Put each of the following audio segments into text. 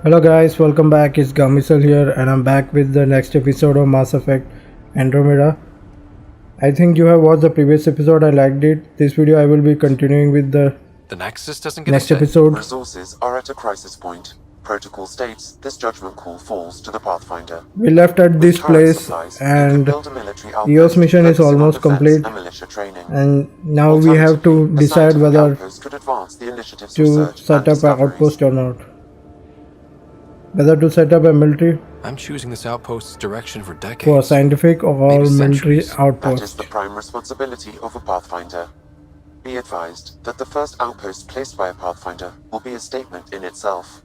Hello guys, welcome back. It's Gamisal here and I'm back with the next episode of Mass Effect Andromeda. I think you have watched the previous episode. I liked it. This video I will be continuing with the Nexus doesn't get next a say. episode. Resources are at a crisis point. Protocol states this judgment call falls to the Pathfinder. We left at this place and Eios mission is almost complete and now we have to decide whether to set up an outpost or not. Whether to set up a military I'm choosing this outpost's direction for decades. for scientific or Maybe military centuries. That is outpost. the prime responsibility of a Pathfinder. Be advised that the first outpost placed by a Pathfinder will be a statement in itself.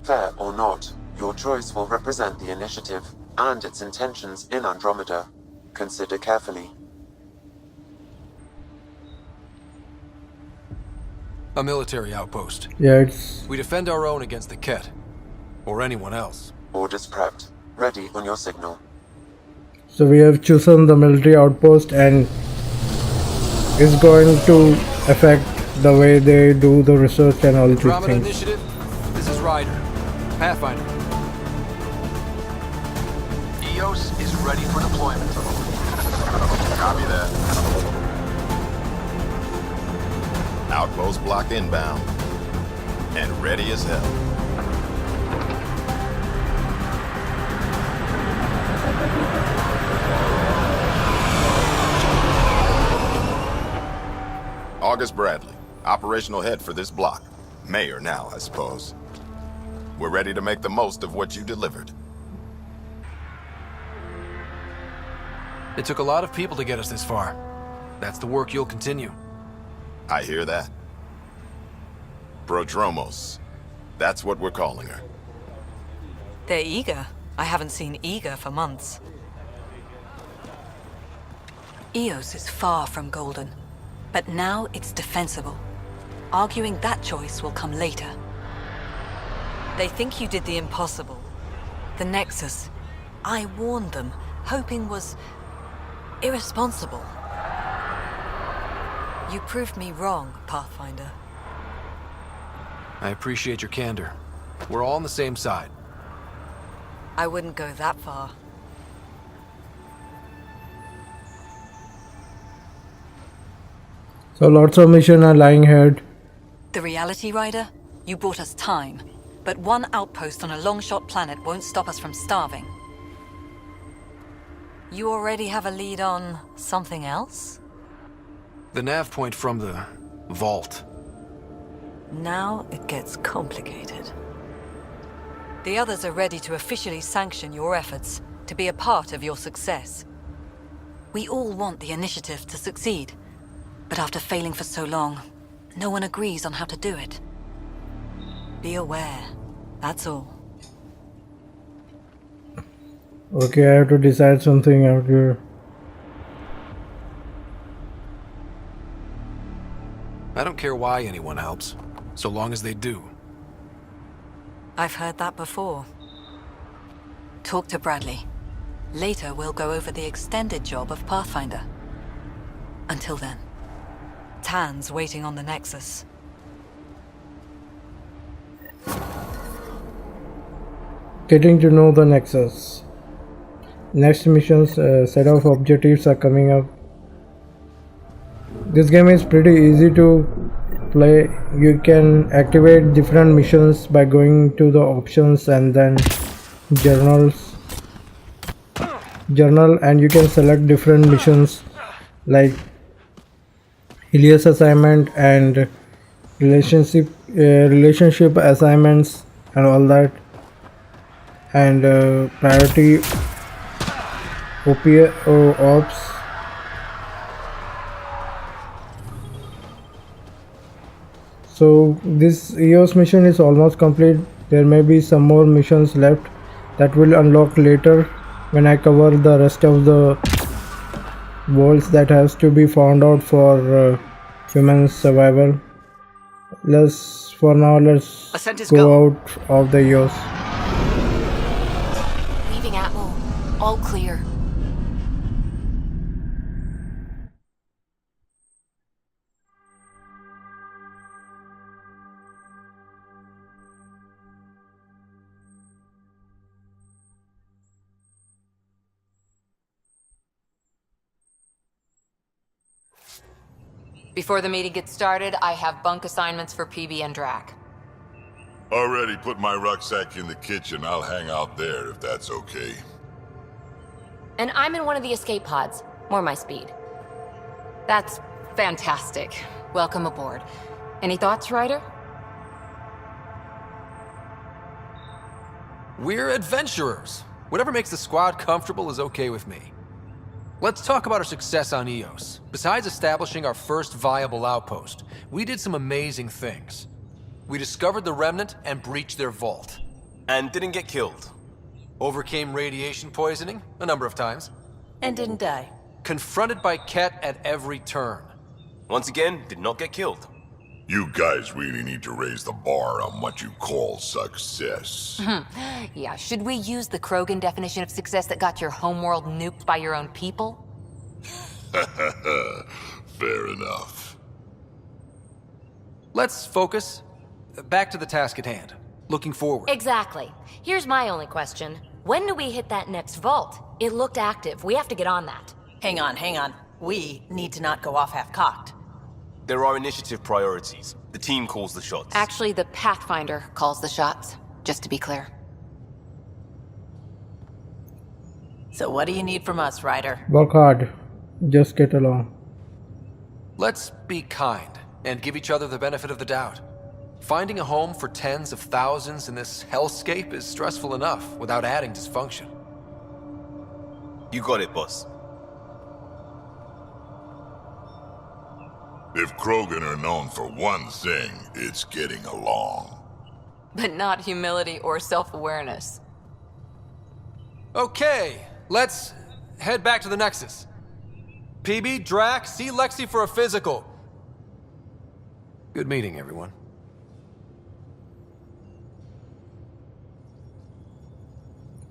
Fair or not, your choice will represent the initiative and its intentions in Andromeda. Consider carefully. A military outpost. Yeah, it's We defend our own against the Ket. Or anyone else. Orders prepped. Ready on your signal. so we have chosen the military outpost and it's going to affect the way they do the research and all these Andromeda things. Initiative, this is Ryder. Pathfinder. Eios is ready for deployment. Copy that. Outpost block inbound. And ready as hell. August Bradley, operational head for this block. Mayor now, I suppose. We're ready to make the most of what you delivered. It took a lot of people to get us this far. That's the work you'll continue. I hear that. Prodromos. That's what we're calling her. They're eager. I haven't seen eager for months. Eios is far from golden, but now it's defensible. Arguing that choice will come later. They think you did the impossible. The Nexus. I warned them, hoping was irresponsible. You proved me wrong, Pathfinder. I appreciate your candor. We're all on the same side. I wouldn't go that far. So lots of missions are lying ahead. The Reality Rider? You bought us time, but one outpost on a long-shot planet won't stop us from starving. You already have a lead on something else? The nav point from the vault. Now it gets complicated. The others are ready to officially sanction your efforts, to be a part of your success. We all want the initiative to succeed, but after failing for so long, no one agrees on how to do it. Be aware, that's all. Okay, I have to decide something out here. I don't care why anyone helps, so long as they do. I've heard that before. Talk to Bradley. Later, we'll go over the extended job of Pathfinder. Until then, Tan's waiting on the Nexus. Getting to know the Nexus. Next missions, set of objectives are coming up. This game is pretty easy to play. You can activate different missions by going to the options and then journal, and you can select different missions like heleus assignment and relationship assignments and all that, and priority ops. So this Eios mission is almost complete. There may be some more missions left that will unlock later when I cover the rest of the worlds that has to be found out for human survival. For now let's Ascent is go out of the Eios. Leaving Atmo. All clear. Before the meeting gets started, I have bunk assignments for PB and Drac. Already put my rucksack in the kitchen. I'll hang out there if that's okay. And I'm in one of the escape pods. More my speed. That's fantastic. Welcome aboard. Any thoughts, Ryder? We're adventurers. Whatever makes the squad comfortable is okay with me. Let's talk about our success on Eios. Besides establishing our first viable outpost, we did some amazing things. We discovered the Remnant and breached their vault. And didn't get killed. Overcame radiation poisoning a number of times. And didn't die. Confronted by Ket at every turn. Once again, did not get killed. You guys really need to raise the bar on what you call success. Yeah, should we use the Krogan definition of success that got your homeworld nuked by your own people? Fair enough. Let's focus. Back to the task at hand. Looking forward. Exactly. Here's my only question. When do we hit that next vault? It looked active. We have to get on that. Hang on. We need to not go off half-cocked. There are initiative priorities. The team calls the shots. Actually, the Pathfinder calls the shots, just to be clear. So what do you need from us, Ryder? Work hard. Just get along. Let's be kind and give each other the benefit of the doubt. Finding a home for tens of thousands in this hellscape is stressful enough without adding dysfunction. You got it, boss. If Krogan are known for one thing, it's getting along. But not humility or self-awareness. Okay, let's head back to the Nexus. PB, Drac, see Lexi for a physical. Good meeting, everyone.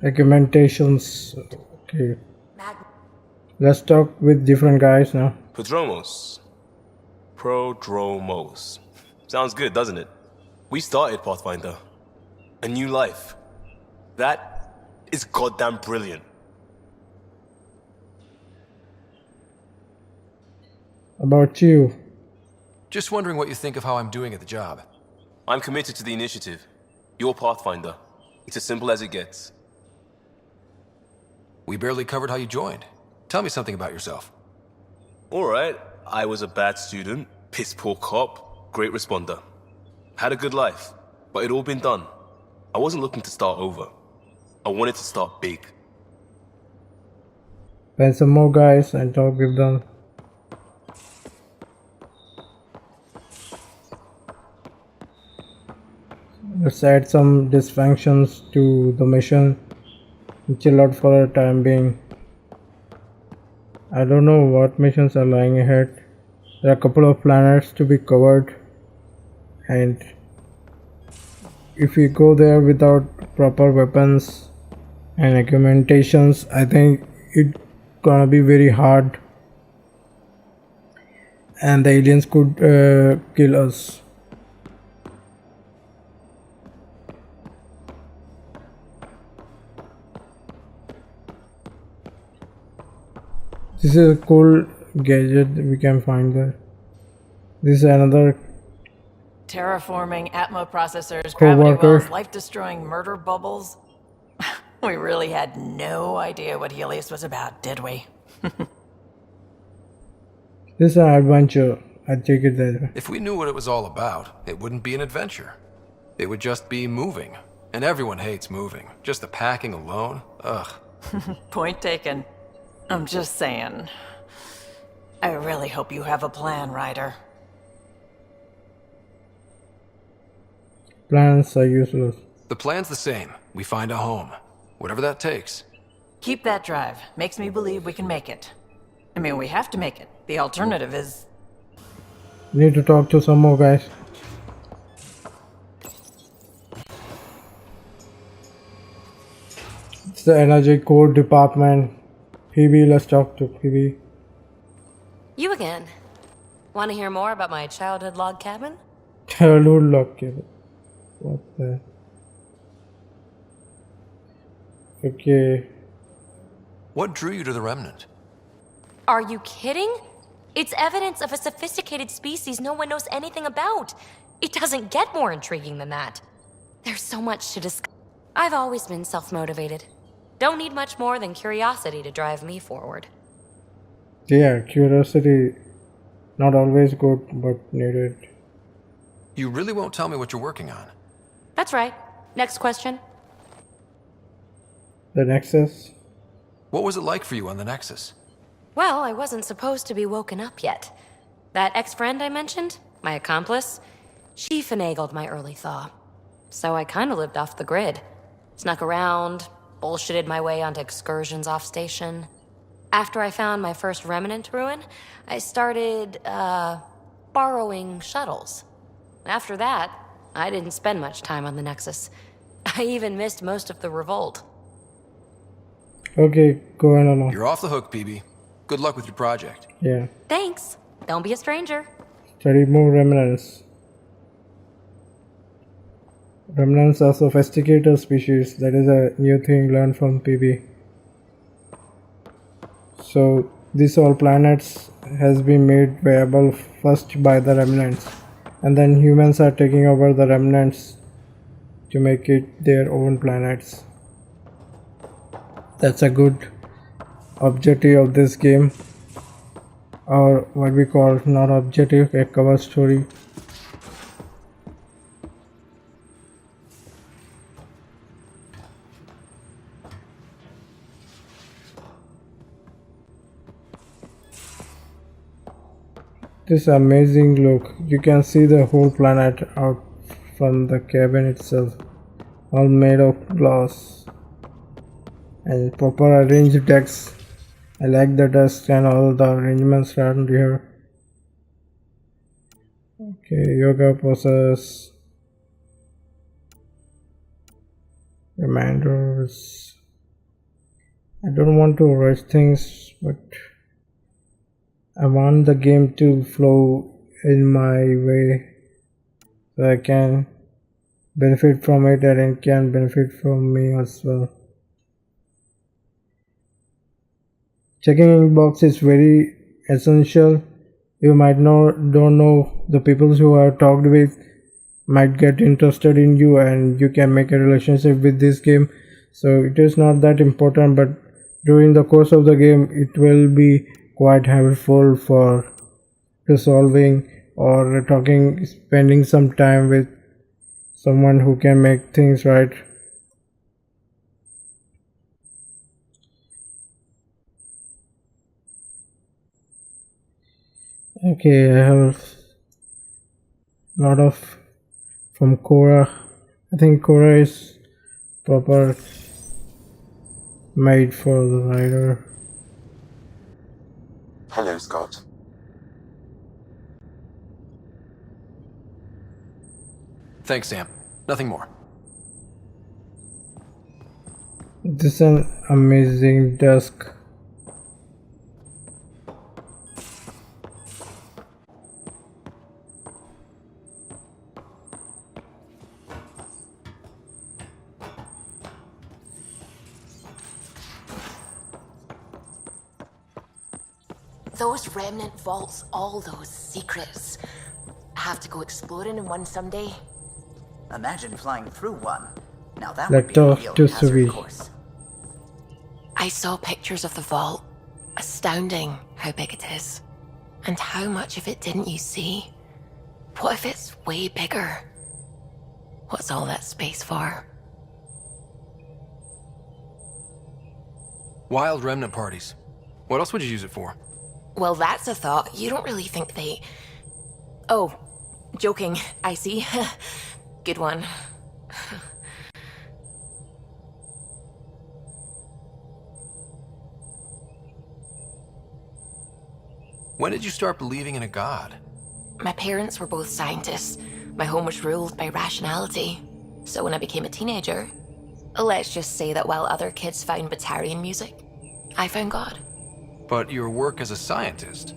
Recommentations. Okay. Let's talk with different guys now. Prodromos. Sounds good, doesn't it? We started Pathfinder. A new life. That is goddamn brilliant. About you. Just wondering what you think of how I'm doing at the job. I'm committed to the initiative. You're Pathfinder. It's as simple as it gets. We barely covered how you joined. Tell me something about yourself. Alright, I was a bad student, piss poor cop, great responder. Had a good life, but it'd all been done. I wasn't looking to start over. I wanted to start big. Find some more guys and talk with them. Let's add some dysfunctions to the mission. Chill out for a time being. I don't know what missions are lying ahead. There are a couple of planets to be covered, and if we go there without proper weapons and augmentations, I think it's gonna be very hard, and the aliens could kill us. This is a cool gadget we can find there. This is another Terraforming Atmo processors, Co-worker. gravity wells, life-destroying murder bubbles. We really had no idea what heleus was about, did we? this is an adventure. I take it that way. If we knew what it was all about, it wouldn't be an adventure. It would just be moving. And everyone hates moving. Just the packing alone, ugh. Point taken. I'm just saying. I really hope you have a plan, Ryder. Plans are useless. The plan's the same. We find a home. Whatever that takes. Keep that drive. Makes me believe we can make it. I mean, we have to make it. The alternative is... Need to talk to some more guys. It's the energy core department. PB, let's talk to PB. You again. Want to hear more about my childhood log cabin? Childhood lock cable. What the? Okay. What drew you to the Remnant? Are you kidding? It's evidence of a sophisticated species no one knows anything about. It doesn't get more intriguing than that. There's so much to discuss. I've always been self-motivated. Don't need much more than curiosity to drive me forward. Yeah, curiosity, not always good, but needed. You really won't tell me what you're working on? That's right. Next question. The Nexus? What was it like for you on the Nexus? Well, I wasn't supposed to be woken up yet. That ex-friend I mentioned, my accomplice, she finagled my early thaw. So I kinda lived off the grid. Snuck around, bullshitted my way onto excursions off station. After I found my first remnant ruin, I started, borrowing shuttles. After that, I didn't spend much time on the Nexus. I even missed most of the revolt. Okay, go on along. You're off the hook, PB. Good luck with your project. Yeah. Thanks. Don't be a stranger. Study more remnants. Remnants are sophisticated species. That is a new thing learned from PB. So these all planets has been made viable first by the remnants, and then humans are taking over the remnants to make it their own planets. That's a good objective of this game, or what we call not objective, a cover story. This amazing look. You can see the whole planet out from the cabin itself, all made of glass and proper arranged decks. I like the desk and all the arrangements around here. Okay, yoga poses, reminders. I don't want to rush things, but I want the game to flow in my way so I can benefit from it and it can benefit from me as well. Checking inbox is very essential. You might don't know the people who are talked with might get interested in you and you can make a relationship with this game. So it is not that important, but during the course of the game it will be quite helpful for resolving or talking, spending some time with someone who can make things right. Okay, I have a lot of from Cora. I think Cora is proper made for the rider. Hello, Scott. Thanks, Sam. Nothing more. This is an amazing desk. Those remnant vaults, all those secrets. Have to go exploring in one someday. Imagine flying through one. Now that Let would be a off real to hazard Sui. course. I saw pictures of the vault. Astounding how big it is. And how much of it didn't you see? What if it's way bigger? What's all that space for? Wild remnant parties. What else would you use it for? Well, that's a thought. You don't really think they... Oh, joking. I see. Good one. When did you start believing in a god? My parents were both scientists. My home was ruled by rationality. So when I became a teenager, let's just say that while other kids found Batarian music, I found God. But your work as a scientist...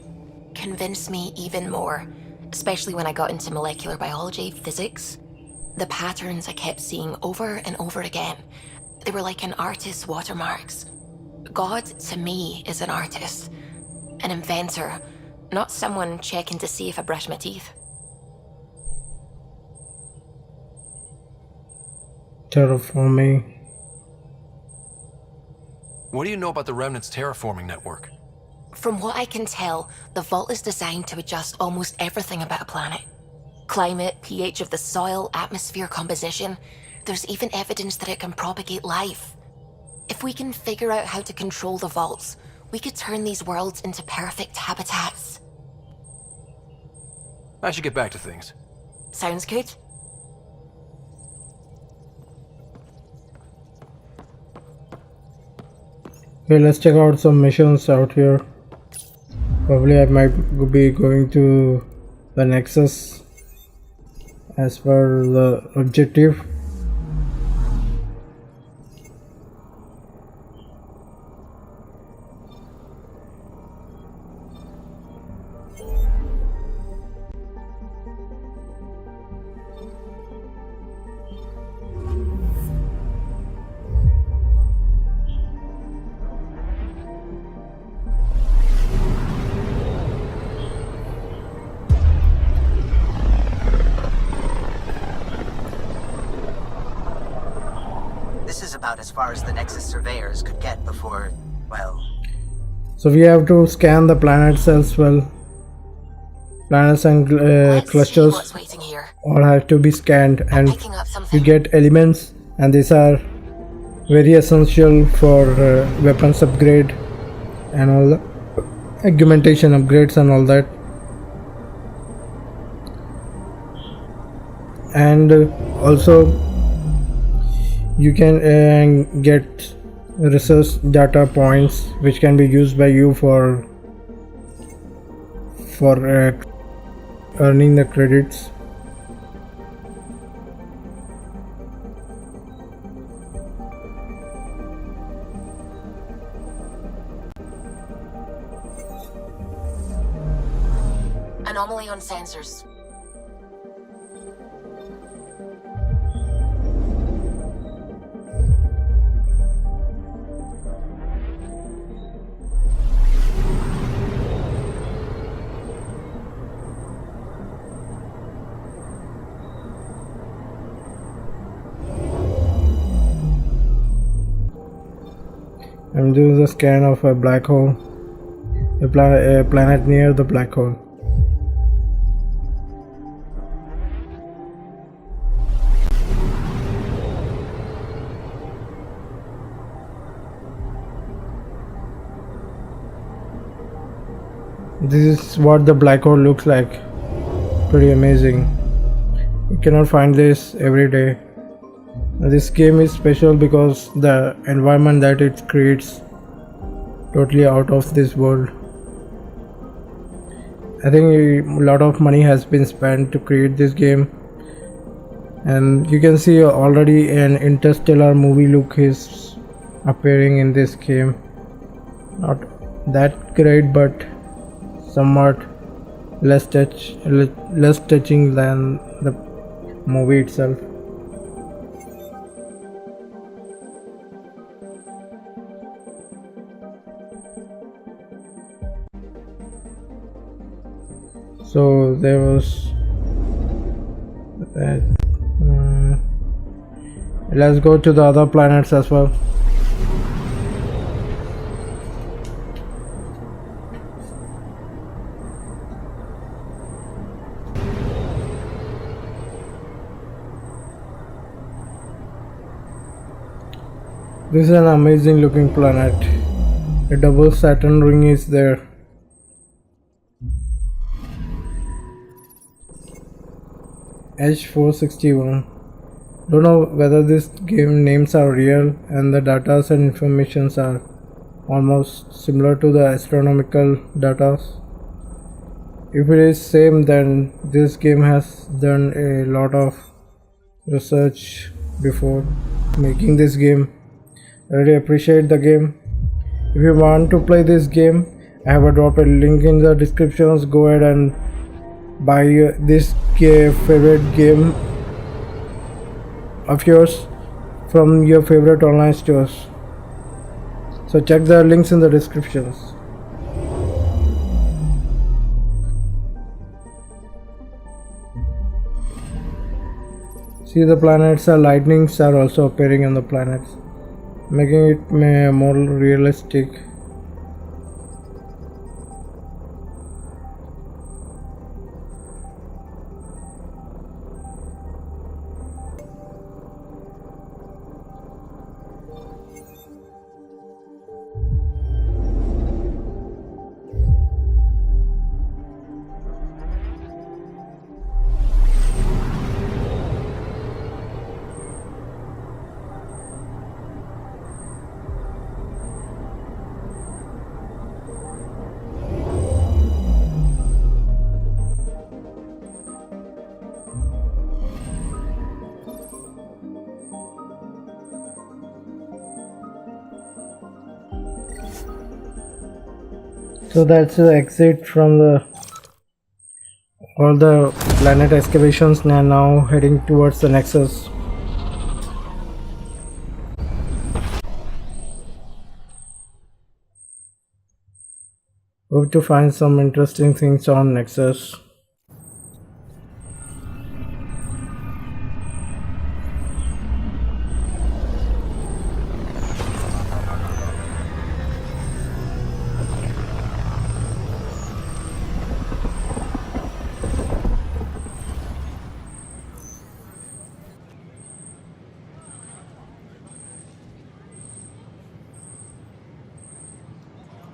Convinced me even more, especially when I got into molecular biology, physics. The patterns I kept seeing over and over again, they were like an artist's watermarks. God, to me, is an artist, an inventor, not someone checking to see if I brush my teeth. Terraforming. What do you know about the Remnant's terraforming network? From what I can tell, the vault is designed to adjust almost everything about a planet. Climate, pH of the soil, atmosphere composition. There's even evidence that it can propagate life. If we can figure out how to control the vaults, we could turn these worlds into perfect habitats. I should get back to things. Sounds good? Okay, let's check out some missions out here. Probably I might be going to the Nexus as per the objective. This is about as far as the Nexus surveyors could get before, well... So we have to scan the planets as well. Planets and Let's see clusters what's waiting here. all have to be scanned, and Picking up something. you get elements, and these are very essential for weapons upgrade and all the augmentation upgrades and all that. And also you can get research data points which can be used by you for earning the credits. Anomaly on sensors. I'm doing the scan of a black hole, a planet near the black hole. This is what the black hole looks like. Pretty amazing. You cannot find this every day. This game is special because the environment that it creates totally out of this world. I think a lot of money has been spent to create this game, and you can see already an interstellar movie look is appearing in this game. Not that great, but somewhat less touching than the movie itself. So there was that. Let's go to the other planets as well. This is an amazing looking planet. A double Saturn ring is there. H461. Don't know whether this game names are real, and the data and informations are almost similar to the astronomical data. If it is same, then this game has done a lot of research before making this game. I really appreciate the game. If you want to play this game, I have dropped a link in the descriptions. Go ahead and buy this favorite game of yours from your favorite online stores. So check the links in the descriptions. See, the planets are lightnings are also appearing on the planets, making it more realistic. So that's the exit from all the planet excavations, and now heading towards the Nexus. Hope to find some interesting things on Nexus.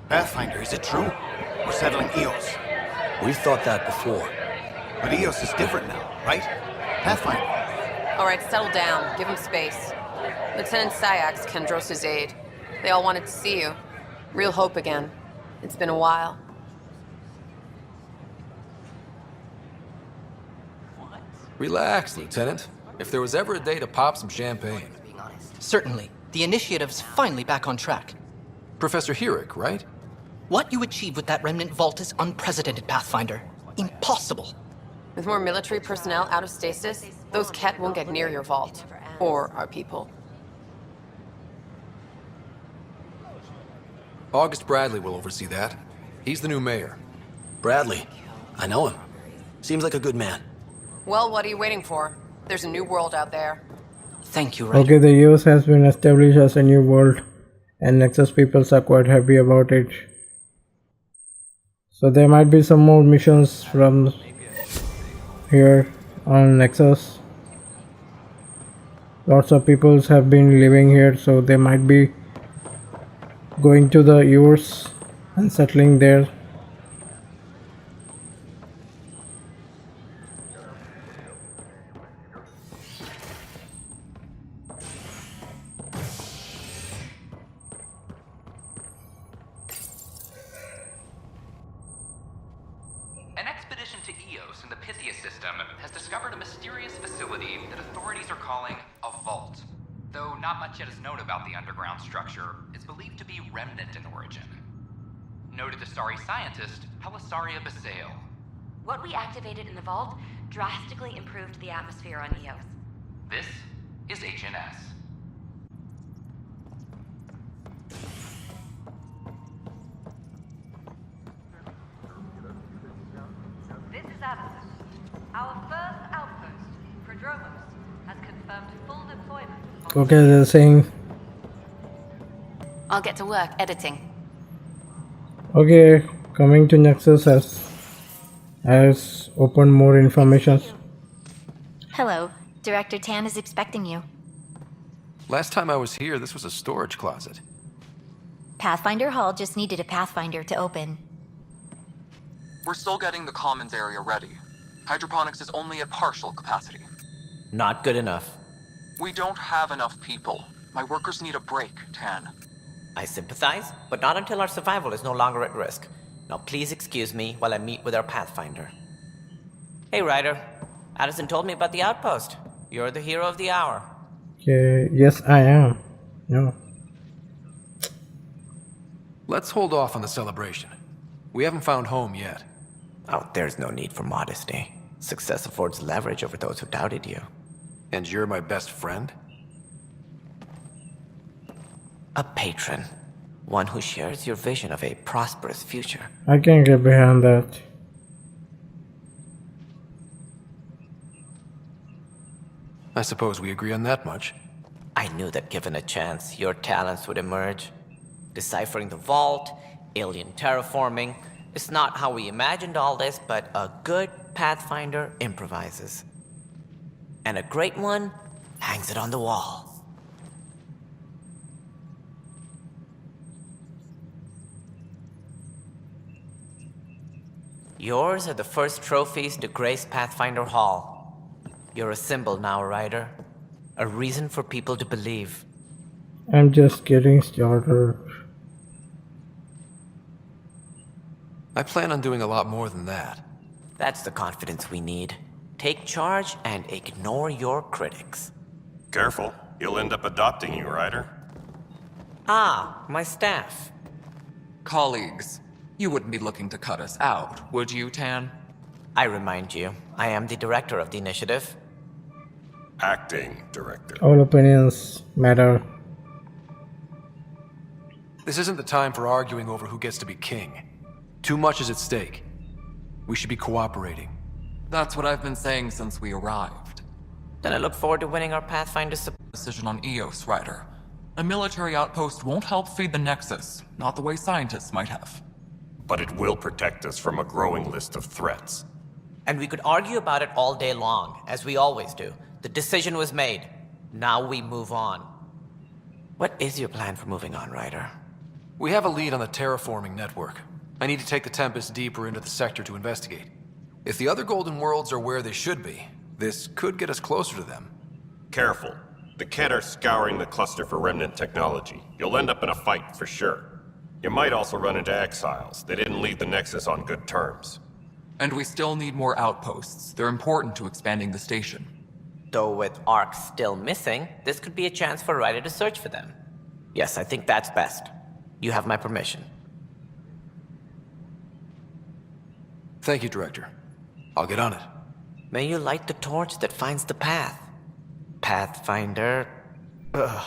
Pathfinder, is it true? We're settling Eios. We've thought that before. But Eios is different now, right? Pathfinder. All right, settle down. Give him space. Lieutenant Syax, Kendros' aide. They all wanted to see you. Real hope again. It's been a while. Relax, Lieutenant. If there was ever a day to pop some champagne. Certainly. The initiative's finally back on track. Professor Herrick, right? What you achieved with that remnant vault is unprecedented, Pathfinder. Impossible. With more military personnel out of stasis, those Ket won't get near your vault. Or our people. August Bradley will oversee that. He's the new mayor. Bradley. I know him. Seems like a good man. Well, what are you waiting for? There's a new world out there. Thank you, Ryder. Okay, the Eios has been established as a new world, and Nexus peoples are quite happy about it. So there might be some more missions from here on Nexus. Lots of peoples have been living here, so they might be going to the Eios and settling there. An expedition to Eios in the Pythia system has discovered a mysterious facility that authorities are calling a vault. Though not much yet is known about the underground structure, it's believed to be remnant in origin. Noted Astari scientist, Helisaria Basale. What we activated in the vault drastically improved the atmosphere on Eios. This is HNS. This is Addison. Our first outpost, Prodromos, has confirmed full deployment. Okay, they're saying. I'll get to work editing. Okay, coming to Nexus has opened more information. Hello, Director Tan is expecting you. Last time I was here, this was a storage closet. Pathfinder Hall just needed a Pathfinder to open. We're still getting the commons area ready. Hydroponics is only at partial capacity. Not good enough. We don't have enough people. My workers need a break, Tan. I sympathize, but not until our survival is no longer at risk. Now please excuse me while I meet with our Pathfinder. Hey, Ryder. Addison told me about the outpost. You're the hero of the hour. Okay, yes I am. No. Let's hold off on the celebration. We haven't found home yet. Oh, there's no need for modesty. Success affords leverage over those who doubted you. And you're my best friend? A patron. One who shares your vision of a prosperous future. I can get behind that. I suppose we agree on that much. I knew that given a chance, your talents would emerge. Deciphering the vault, alien terraforming. It's not how we imagined all this, but a good Pathfinder improvises. And a great one hangs it on the wall. Yours are the first trophies to grace Pathfinder Hall. You're a symbol now, Ryder. A reason for people to believe. I'm just getting started. I plan on doing a lot more than that. That's the confidence we need. Take charge and ignore your critics. Careful, you'll end up adopting you, Ryder. Ah, my staff. Colleagues, you wouldn't be looking to cut us out, would you, Tan? I remind you, I am the director of the initiative. Acting director. All opinions matter. This isn't the time for arguing over who gets to be king. Too much is at stake. We should be cooperating. That's what I've been saying since we arrived. Then I look forward to winning our Pathfinder decision on Eios, Ryder. A military outpost won't help feed the Nexus, not the way scientists might have. But it will protect us from a growing list of threats. And we could argue about it all day long, as we always do. The decision was made. Now we move on. What is your plan for moving on, Ryder? We have a lead on the terraforming network. I need to take the Tempest deeper into the sector to investigate. If the other Golden Worlds are where they should be, this could get us closer to them. Careful. The Kett are scouring the cluster for remnant technology. You'll end up in a fight for sure. You might also run into exiles. They didn't leave the Nexus on good terms. And we still need more outposts. They're important to expanding the station. Though with Ark still missing, this could be a chance for Ryder to search for them. Yes, I think that's best. You have my permission. Thank you, Director. I'll get on it. May you light the torch that finds the path. Pathfinder. Ugh.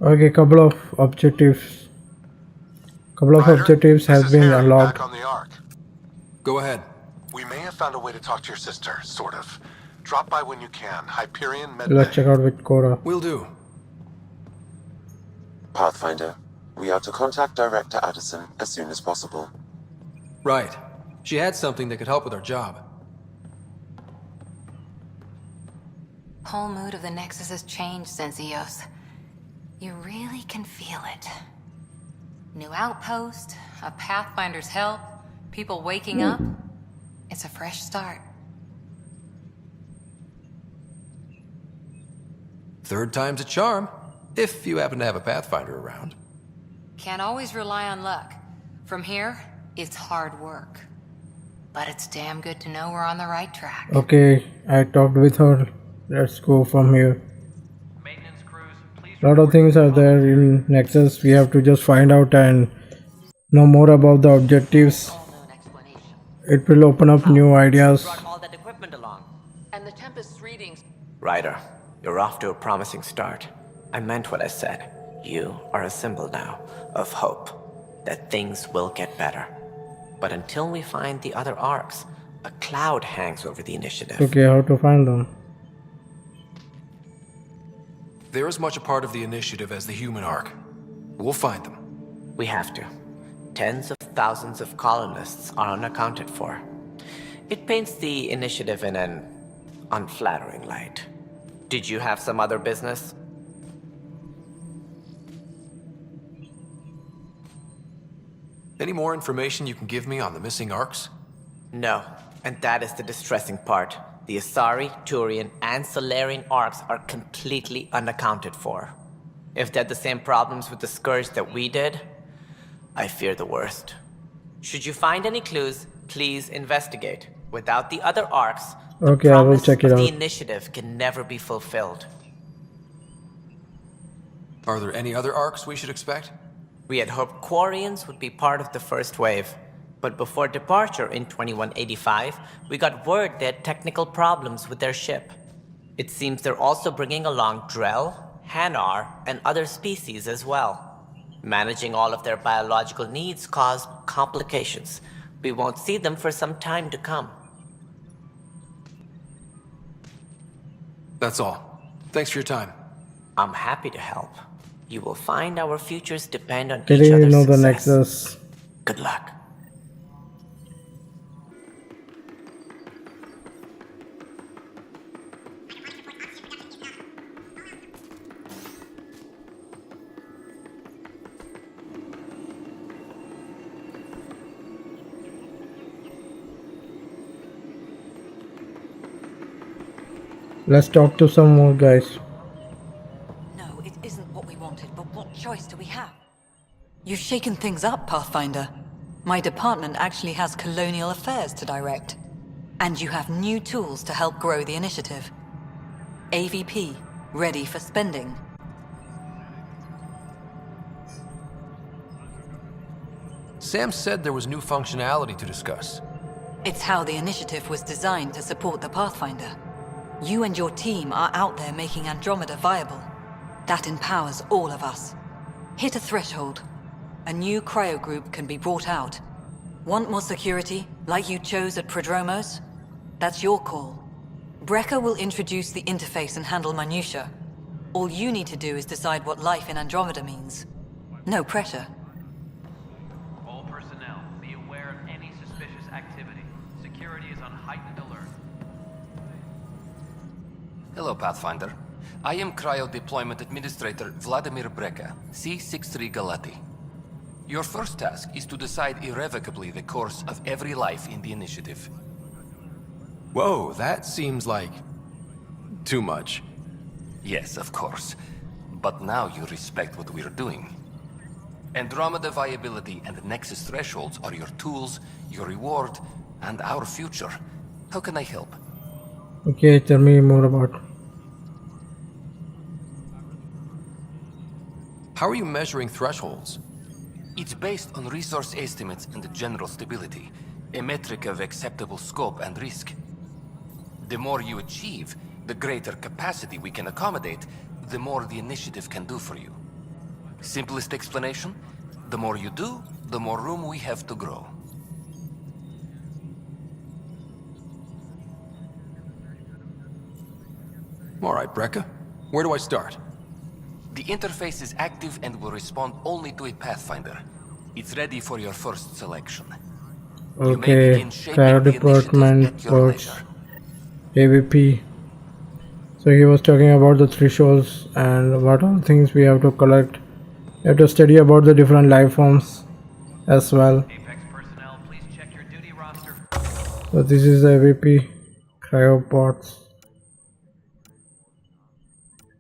Okay, couple of objectives have been unlocked. Back on the Ark. Go ahead. We may have found a way to talk to your sister, sort of. Drop by when you can. Hyperion Med. Let's check out with Cora. Will do. Pathfinder, we are to contact Director Addison as soon as possible. Right. She had something that could help with our job. Whole mood of the Nexus has changed since Eios. You really can feel it. New outpost, a Pathfinder's help, people waking up. It's a fresh start. Third time's a charm, if you happen to have a Pathfinder around. Can't always rely on luck. From here, it's hard work. But it's damn good to know we're on the right track. Okay, I talked with her. Let's go from here. A lot of things are there in Nexus. We have to just find out and know more about the objectives. It will open up new ideas. And the Tempest readings. Ryder, you're off to a promising start. I meant what I said. You are a symbol now of hope that things will get better. But until we find the other arcs, a cloud hangs over the initiative. Okay, how to find them? They're as much a part of the initiative as the human arc. We'll find them. We have to. Tens of thousands of colonists are unaccounted for. It paints the initiative in an unflattering light. Did you have some other business? Any more information you can give me on the missing arcs? No, and that is the distressing part. The Asari, Turian, and Solarian arcs are completely unaccounted for. If they had the same problems with the Scourge that we did, I fear the worst. Should you find any clues, please investigate. Without the other arcs, okay, I will check it out. The initiative can never be fulfilled. Are there any other arcs we should expect? We had hoped Quarians would be part of the first wave. But before departure in 2185, we got word they had technical problems with their ship. It seems they're also bringing along Drell, Hanar, and other species as well. Managing all of their biological needs caused complications. We won't see them for some time to come. That's all. Thanks for your time. I'm happy to help. You will find our futures depend on each Getting to other's know the success. Nexus. Good luck. Let's talk to some more guys. No, it isn't what we wanted, but what choice do we have? You've shaken things up, Pathfinder. My department actually has colonial affairs to direct. And you have new tools to help grow the initiative. AVP, ready for spending. Sam said there was new functionality to discuss. It's how the initiative was designed to support the Pathfinder. You and your team are out there making Andromeda viable. That empowers all of us. Hit a threshold. A new cryo group can be brought out. Want more security, like you chose at Prodromos? That's your call. Brecker will introduce the interface and handle minutiae. All you need to do is decide what life in Andromeda means. No pressure. All personnel, be aware of any suspicious activity. Security is on heightened alert. Hello, Pathfinder. I am Cryo Deployment Administrator Vladimir Brecker, C-63 Galati. Your first task is to decide irrevocably the course of every life in the initiative. Whoa, that seems like... too much. Yes, of course. But now you respect what we're doing. Andromeda viability and Nexus thresholds are your tools, your reward, and our future. How can I help? Okay, tell me more about. How are you measuring thresholds? It's based on resource estimates and general stability, a metric of acceptable scope and risk. The more you achieve, the greater capacity we can accommodate, the more the initiative can do for you. Simplest explanation, the more you do, the more room we have to grow. All right, Brecker. Where do I start? The interface is active and will respond only to a Pathfinder. It's ready for your first selection. Okay, cryo department ports, AVP. So he was talking about the thresholds and what all things we have to collect. We have to study about the different life forms as well. So this is the AVP cryopods.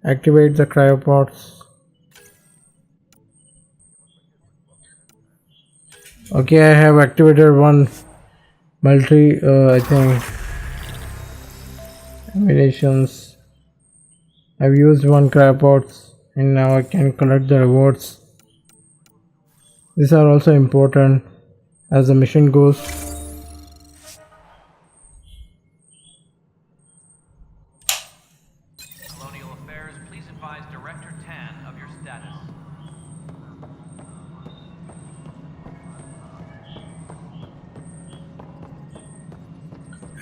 Activate the cryopods. Okay, I have activated one multi I think emulations. I've used one cryopods and now I can collect the rewards. These are also important as the mission goes. Colonial Affairs, please advise Director Tan of your status.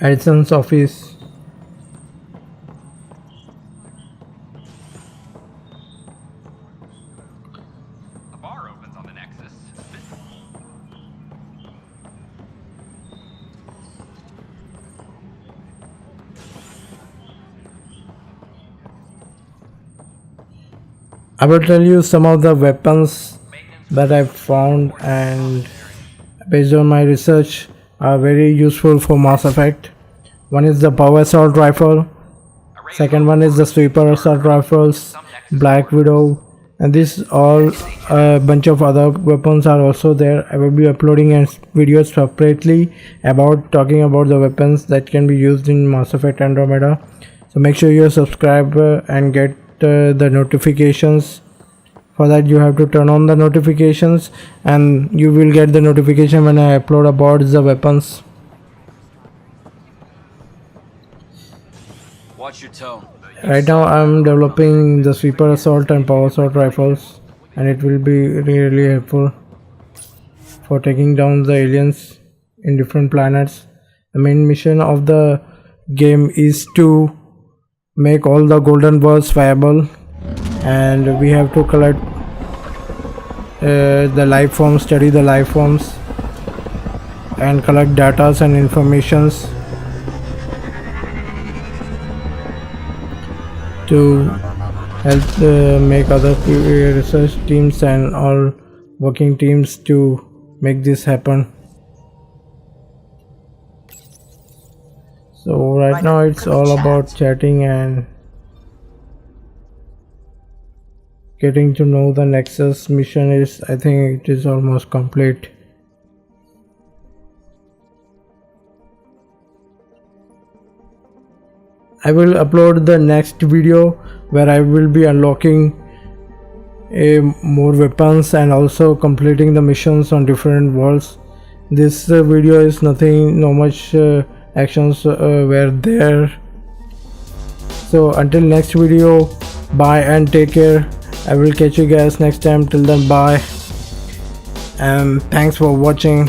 Addison's office. A bar opens on the Nexus. I will tell you some of the weapons that I've found and based on my research are very useful for Mass Effect. One is the power assault rifle, second one is the sweeper assault rifles, Black Widow, and this all a bunch of other weapons are also there. I will be uploading a video separately about talking about the weapons that can be used in Mass Effect Andromeda. So make sure you subscribe and get the notifications. For that you have to turn on the notifications and you will get the notification when I upload about the weapons. Watch your tone. Right now I'm developing the sweeper assault and power assault rifles, and it will be really helpful for taking down the aliens in different planets. The main mission of the game is to make all the golden balls viable, and we have to collect the life forms, study the life forms, and collect data and informations to help make other research teams and all working teams to make this happen. So right now it's all about chatting and getting to know the Nexus mission. Is, I think it is almost complete. I will upload the next video where I will be unlocking more weapons and also completing the missions on different worlds. This video is nothing, no much actions were there. So until next video, bye and take care. I will catch you guys next time. Till then, bye and thanks for watching.